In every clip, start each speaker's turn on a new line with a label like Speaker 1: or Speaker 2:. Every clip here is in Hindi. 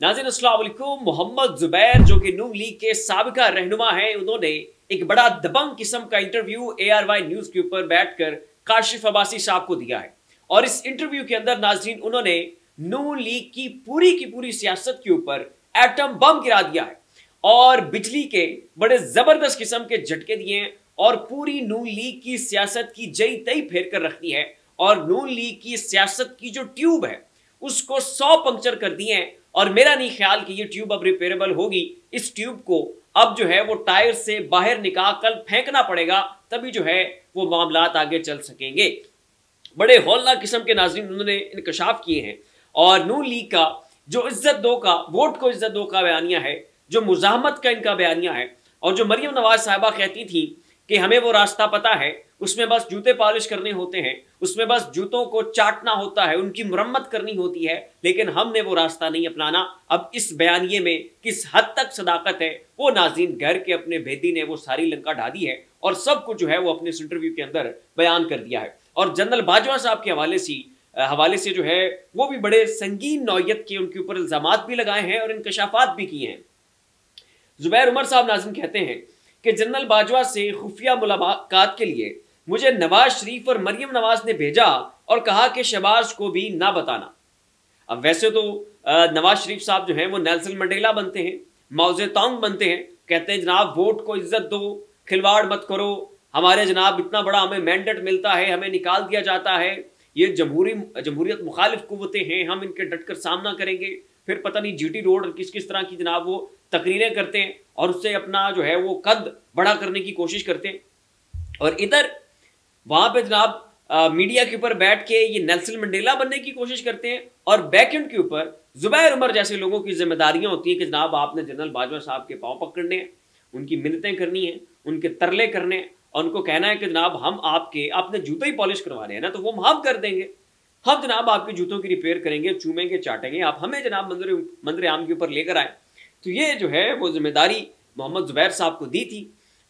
Speaker 1: नाज़रीन अस्सलाम वालेकुम। मोहम्मद जुबैर जो कि नून लीग के साबिका रहनुमा हैं, उन्होंने एक बड़ा दबंग किस्म का इंटरव्यू ARY न्यूज के ऊपर बैठकर काशिफ अब्बासी साहब को दिया है। और इस इंटरव्यू के अंदर नाज़रीन उन्होंने नून लीग की पूरी सियासत के ऊपर एटम बम गिरा दिया है और बिजली के बड़े जबरदस्त किस्म के झटके दिए हैं और पूरी नून लीग की सियासत की जई तई फेर कर रख दी है और नून लीग की सियासत की जो ट्यूब है उसको 100 पंक्चर कर दिए हैं। और मेरा नहीं ख्याल कि ये ट्यूब अब रिपेयरेबल होगी। इस ट्यूब को अब जो है वो टायर से बाहर निकाल कर फेंकना पड़ेगा, तभी जो है वो मामलात आगे चल सकेंगे। बड़े हौलनाक किस्म के नाज़रीन उन्होंने इंकशाफ किए हैं और नून लीग का जो इज्जत दो का, वोट को इज्जत दो का बयानिया है, जो मुजाहमत का इनका बयानिया है और जो मरियम नवाज साहिबा कहती थी कि हमें वो रास्ता पता है, उसमें बस जूते पॉलिश करने होते हैं, उसमें बस जूतों को चाटना होता है, उनकी मुरम्मत करनी होती है, लेकिन हमने वो रास्ता नहीं अपनाना। अब इस बयानिए में किस हद तक सदाकत है वो नाज़रीन घर के अपने भेदी ने वो सारी लंका ढा दी है और सब कुछ जो है वो अपने इस इंटरव्यू के अंदर बयान कर दिया है। और जनरल बाजवा साहब के हवाले से जो है वो भी बड़े संगीन नौयत के उनके ऊपर इल्जामात भी लगाए हैं और इंकशाफात भी किए हैं। जुबैर उमर साहब नाज़रीन कहते हैं कि जनरल बाजवा से खुफिया मुलाकात के लिए मुझे नवाज शरीफ और मरियम नवाज ने भेजा और कहा कि शहबाज को भी ना बताना। अब वैसे तो नवाज शरीफ साहब जो हैं वो नेल्सन मंडेला बनते हैं, माओ ज़ेडुंग बनते हैं, कहते हैं जनाब वोट को इज्जत दो, खिलवाड़ मत करो, हमारे जनाब इतना बड़ा हमें मैंडेट मिलता है, हमें निकाल दिया जाता है, ये जमहूरियत मुखालिफ कुव्वतें हैं, हम इनके डटकर सामना करेंगे। फिर पता नहीं GT रोड किस किस तरह की जनाब वो तकरीरें करते हैं और उससे अपना जो है वो कद बड़ा करने की कोशिश करते हैं। और इधर वहां पे जनाब मीडिया के ऊपर बैठ के ये नेल्सन मंडेला बनने की कोशिश करते हैं और बैकएंड के ऊपर जुबैर उमर जैसे लोगों की जिम्मेदारियां होती हैं कि जनाब आपने जनरल बाजवा साहब के पांव पकड़ने हैं, उनकी मिन्नतें करनी है, उनके तरले करने हैं और उनको कहना है कि जनाब हम आपने जूते ही पॉलिश करवा रहे हैं ना, तो वो हम कर देंगे, हम जनाब आपके जूतों की रिपेयर करेंगे, चूमेंगे, चाटेंगे, आप हमें जनाब मंजर आम के ऊपर लेकर आए। तो ये जो है वो जिम्मेदारी मोहम्मद जुबैर साहब को दी थी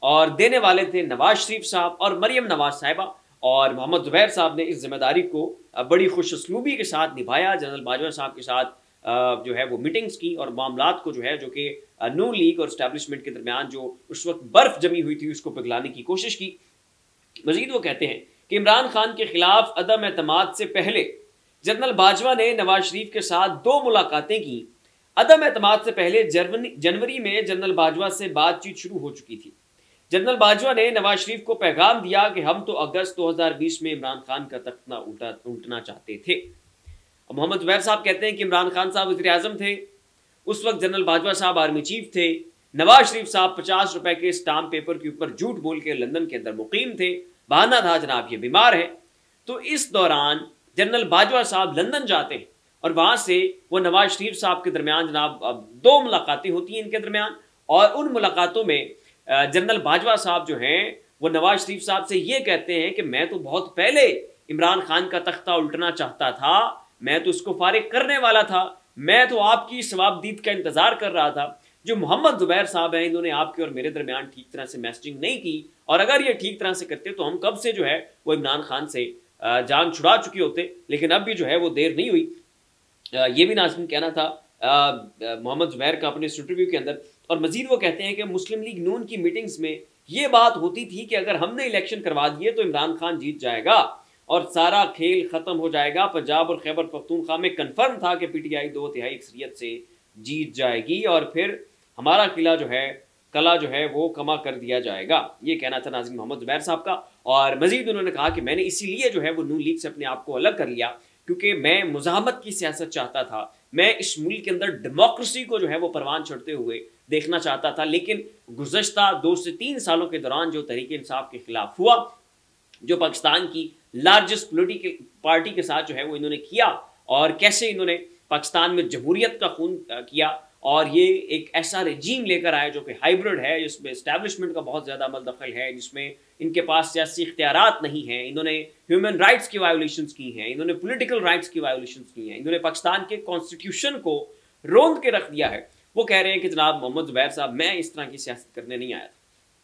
Speaker 1: और देने वाले थे नवाज शरीफ साहब और मरियम नवाज साहिबा। और मोहम्मद जुबैर साहब ने इस जिम्मेदारी को बड़ी खुशउस्लूबी के साथ निभाया, जनरल बाजवा साहब के साथ जो है वो मीटिंग्स की और मामलात को जो है जो कि नून लीग और इस्टेब्लिशमेंट के दरमियान जो उस वक्त बर्फ जमी हुई थी उसको पिघलाने की कोशिश की। मजीद वो कहते हैं कि इमरान खान के खिलाफ अदम एतमाद से पहले जनरल बाजवा ने नवाज शरीफ के साथ 2 मुलाकातें की। अदम एतमाद से पहले जनवरी में जनरल बाजवा से बातचीत शुरू हो चुकी थी। जनरल बाजवा ने नवाज शरीफ को पैगाम दिया कि हम तो अगस्त 2020 में इमरान खान का तख्ता उल्टना चाहते थे। मोहम्मद जुबैर साहब कहते हैं कि इमरान खान साहब वज़ीर आज़म थे, उस वक्त जनरल बाजवा साहब आर्मी चीफ थे, नवाज शरीफ साहब 50 रुपए के स्टाम्प पेपर के ऊपर झूठ बोल के लंदन के अंदर मुकीम थे, बहाना था जनाब ये बीमार है। तो इस दौरान जनरल बाजवा साहब लंदन जाते हैं और वहां से वो नवाज शरीफ साहब के दरमियान जनाब 2 मुलाकातें होती हैं इनके दरमियान। और उन मुलाकातों में जनरल बाजवा साहब जो हैं वो नवाज शरीफ साहब से ये कहते हैं कि मैं तो बहुत पहले इमरान खान का तख्ता उल्टना चाहता था, मैं तो उसको फारिग करने वाला था, मैं तो आपकी सवाबदीद का इंतजार कर रहा था। जो मोहम्मद जुबैर साहब हैं इन्होंने आपके और मेरे दरमियान ठीक तरह से मैसेजिंग नहीं की और अगर ये ठीक तरह से करते तो हम कब से जो है वो इमरान खान से जान छुड़ा चुके होते, लेकिन अब भी जो है वो देर नहीं हुई। ये भी नाज़रीन कहना था मोहम्मद जुबैर का अपने इंटरव्यू के अंदर। और मजीद वो कहते हैं कि मुस्लिम लीग नून की मीटिंग्स में ये बात होती थी कि अगर हमने इलेक्शन करवा दिए तो इमरान खान जीत जाएगा और सारा खेल खत्म हो जाएगा। पंजाब और खैबर पख्तूनख्वा में कन्फर्म था कि PTI 2/3 अक्सरियत से जीत जाएगी और फिर हमारा किला जो है वो कमा कर दिया जाएगा। ये कहना था नाज़रीन मोहम्मद जुबैर साहब का। और मजीद उन्होंने कहा कि मैंने इसीलिए जो है वो नून लीग से अपने आप को अलग कर लिया क्योंकि मैं मुजाहमत की सियासत चाहता था, मैं इस मुल्क के अंदर डेमोक्रेसी को जो है वो परवान चढ़ते हुए देखना चाहता था। लेकिन गुज़श्ता 2 से 3 सालों के दौरान जो तहरीक इंसाफ के खिलाफ हुआ, जो पाकिस्तान की लार्जेस्ट पॉलिटिकल पार्टी के साथ जो है वो इन्होंने किया और कैसे इन्होंने पाकिस्तान में जमहूरियत का खून किया और ये एक ऐसा रेजीम लेकर आए जो कि हाइब्रिड है, जिसमें इस्टेब्लिशमेंट का बहुत ज़्यादा अमल दखल है, जिसमें इनके पास सियासी इख्तियारात नहीं हैं, इन्होंने ह्यूमन राइट्स की वायोलेशंस की हैं, इन्होंने पॉलिटिकल राइट्स की वायोलेशंस की हैं, इन्होंने पाकिस्तान के कॉन्स्टिट्यूशन को रोंद के रख दिया है। वो कह रहे हैं कि जनाब मोहम्मद जुबैर साहब मैं इस तरह की सियासत करने नहीं आया था,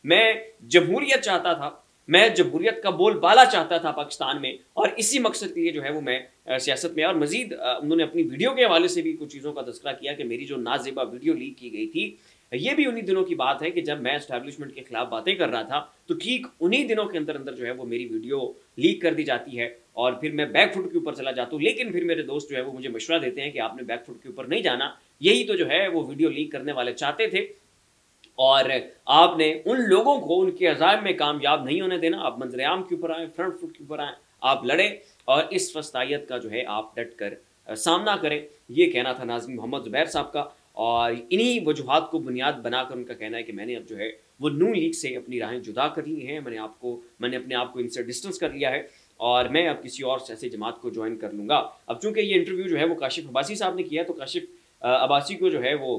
Speaker 1: मैं जमहूरियत चाहता था, मैं जमहूरियत का बोलबाला चाहता था पाकिस्तान में, और इसी मकसद के लिए जो है वो मैं सियासत में। और मजीद उन्होंने अपनी वीडियो के हवाले से भी कुछ चीज़ों का तज़किरा किया कि मेरी जो नाज़ेबा वीडियो लीक की गई थी, ये भी उन्हीं दिनों की बात है कि जब मैं एस्टैब्लिशमेंट के खिलाफ बातें कर रहा था, तो ठीक उन्हीं दिनों के अंदर अंदर जो है वो मेरी वीडियो लीक कर दी जाती है और फिर मैं बैकफुट के ऊपर चला जाता हूँ। लेकिन फिर मेरे दोस्त जो है वो मुझे मशवरा देते हैं कि आपने बैकफुट के ऊपर नहीं जाना, यही तो जो है वो वीडियो लीक करने वाले चाहते थे, और आपने उन लोगों को उनके अज़ाइम में कामयाब नहीं होने देना। आप मंजर-ए-आम के ऊपर आएँ, फ्रंट फुट के ऊपर आएँ, आप लड़ें और इस फस्तायत का जो है आप डट कर सामना करें। ये कहना था नाज़रीन मोहम्मद ज़ुबैर साहब का, और इन्हीं वजूहात को बुनियाद बनाकर उनका कहना है कि मैंने अब जो है वो नून लीग से अपनी राहें जुदा कर ली हैं, मैंने अपने आप को इनसे डिस्टेंस कर लिया है और मैं अब किसी और सियासी जमात को ज्वाइन कर लूँगा। अब चूँकि ये इंटरव्यू जो है वो काशिफ अब्बासी साहब ने किया है, तो काशिफ अब्बासी को जो है वो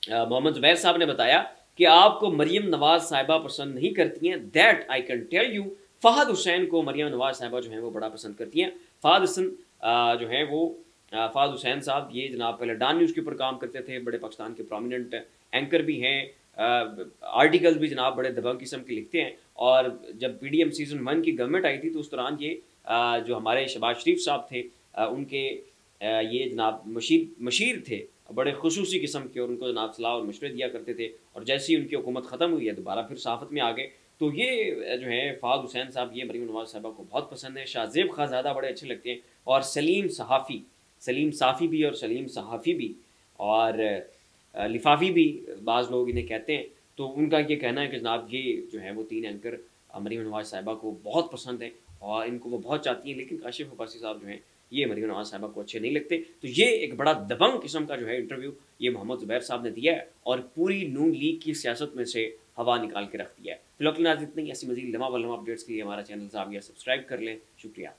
Speaker 1: मोहम्मद ज़ुबैर साहब ने बताया कि आपको मरियम नवाज साहिबा पसंद नहीं करती हैं, that I can tell you. Fahad Hussain को मरियम नवाज साहिबा जो है वो बड़ा पसंद करती हैं। जो है वो फ़हद हुसैन साहब ये जनाब पहले डॉन न्यूज़ के ऊपर काम करते थे, बड़े पाकिस्तान के प्रोमिनेंट एंकर भी हैं, आर्टिकल्स भी जनाब बड़े दबंग किस्म के लिखते हैं। और जब PDM सीज़न 1 की गवर्नमेंट आई थी तो उस दौरान ये जो हमारे शहबाज शरीफ साहब थे, उनके ये जनाब मशीर थे, बड़े खुसूसी किस्म के, और उनको जनाब सलाह और मशवरे दिया करते थे। और जैसे ही उनकी हुकूमत ख़त्म हुई है दोबारा फिर सहाफ़त में आ गए। तो ये जो है फ़हद हुसैन साहब ये मरियम नवाज़ साहिबा को बहुत पसंद है। शाहज़ेब खाज़ादा बड़े अच्छे लगते हैं, और सलीम साफ़ी भी और सलीम सहाफ़ी भी और लिफाफ़ी भी बाज़ लोग इन्हें कहते हैं। तो उनका ये कहना है कि जनाब ये जो है वो 3 एंकर मरियम नवाज़ साहिबा को बहुत पसंद है और इनको वो बहुत चाहती हैं, लेकिन काशिफ अब्बासी साहब जो हैं ये मरियम नवाज़ साहिबा को अच्छे नहीं लगते। तो ये एक बड़ा दबंग किस्म का जो है इंटरव्यू ये मोहम्मद ज़ुबैर साहब ने दिया है और पूरी नून लीग की सियासत में से हवा निकाल के रख दिया है। फिलहाल इतना ही, ऐसी मज़ीद लम्हा व लम्हा अपडेट्स के लिए हमारा चैनल सब्सक्राइब कर लें। शुक्रिया।